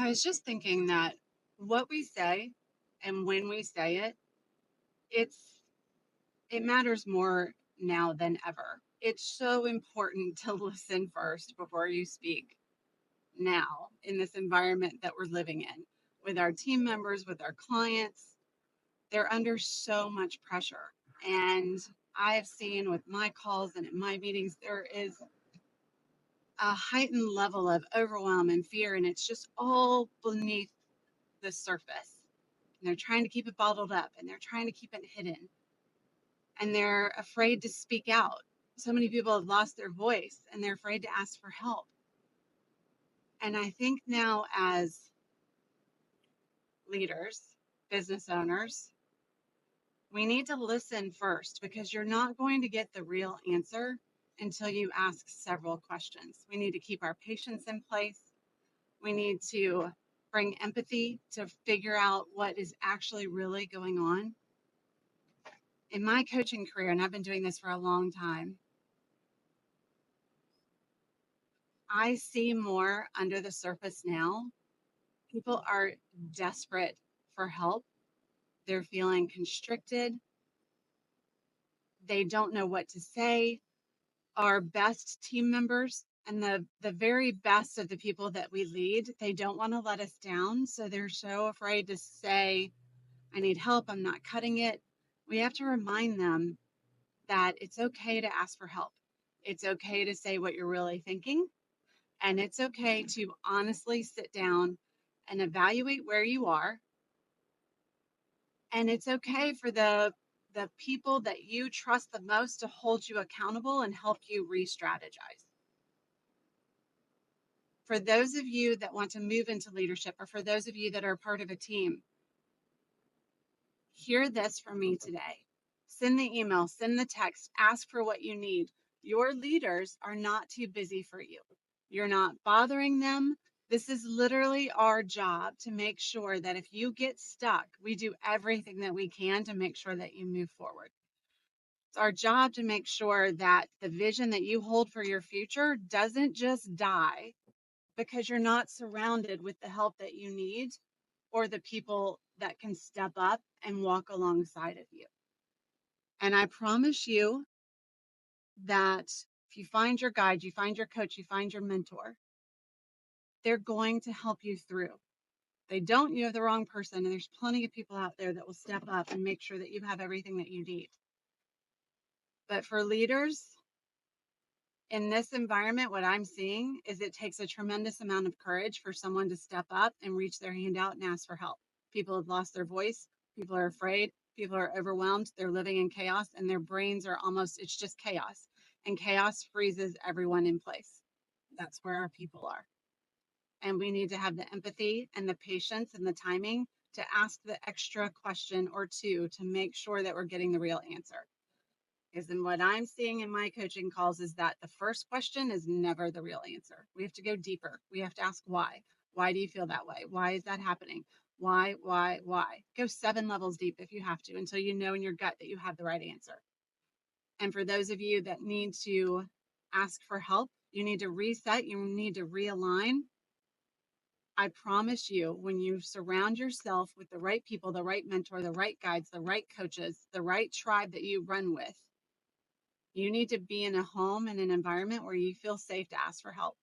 I was just thinking that what we say and when we say it, it's it matters more now than ever. It's so important to listen first before you speak now in this environment that we're living in with our team members, with our clients. They're under so much pressure. And I've seen with my calls and in my meetings, there is a heightened level of overwhelm and fear, and it's just all beneath the surface. And they're trying to keep it bottled up and they're trying to keep it hidden and they're afraid to speak out. So many people have lost their voice and they're afraid to ask for help. And I think now, as leaders, business owners, we need to listen first because you're not going to get the real answer until you ask several questions. We need to keep our patience in place. We need to bring empathy to figure out what is actually really going on. In my coaching career, and I've been doing this for a long time, I see more under the surface now. People are desperate for help. They're feeling constricted. They don't know what to say. Our best team members and the very best of the people that we lead, they don't want to let us down. So they're so afraid to say, I need help. I'm not cutting it. We have to remind them that it's okay to ask for help. It's okay to say what you're really thinking. And it's okay to honestly sit down and evaluate where you are. And it's okay for the people that you trust the most to hold you accountable and help you re-strategize. For those of you that want to move into leadership, or for those of you that are part of a team, hear this from me today. Send the email, send the text, ask for what you need. Your leaders are not too busy for you. You're not bothering them. This is literally our job to make sure that if you get stuck, we do everything that we can to make sure that you move forward. It's our job to make sure that the vision that you hold for your future doesn't just die because you're not surrounded with the help that you need or the people that can step up and walk alongside of you. And I promise you that if you find your guide, you find your coach, you find your mentor, they're going to help you through. They don't, you have the wrong person. And there's plenty of people out there that will step up and make sure that you have everything that you need. But for leaders in this environment, what I'm seeing is it takes a tremendous amount of courage for someone to step up and reach their hand out and ask for help. People have lost their voice. People are afraid. People are overwhelmed. They're living in chaos and their brains are almost, it's just chaos. And chaos freezes everyone in place. That's where our people are. And we need to have the empathy and the patience and the timing to ask the extra question or two to make sure that we're getting the real answer. Because then what I'm seeing in my coaching calls is that the first question is never the real answer. We have to go deeper. We have to ask why. Why do you feel that way? Why is that happening? Why? Go 7 levels deep if you have to until you know in your gut that you have the right answer. And for those of you that need to ask for help, you need to reset, you need to realign. I promise you, when you surround yourself with the right people, the right mentor, the right guides, the right coaches, the right tribe that you run with, you need to be in a home and an environment where you feel safe to ask for help.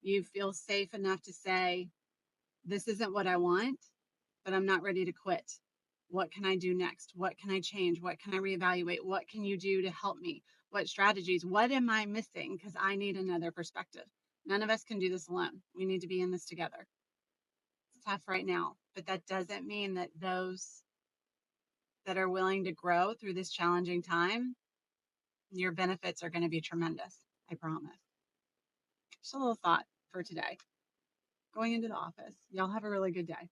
You feel safe enough to say, this isn't what I want, but I'm not ready to quit. What can I do next? What can I change? What can I reevaluate? What can you do to help me? What strategies? What am I missing? Because I need another perspective. None of us can do this alone. We need to be in this together. It's tough right now, but that doesn't mean that those that are willing to grow through this challenging time, your benefits are going to be tremendous. I promise. Just a little thought for today. Going into the office. Y'all have a really good day.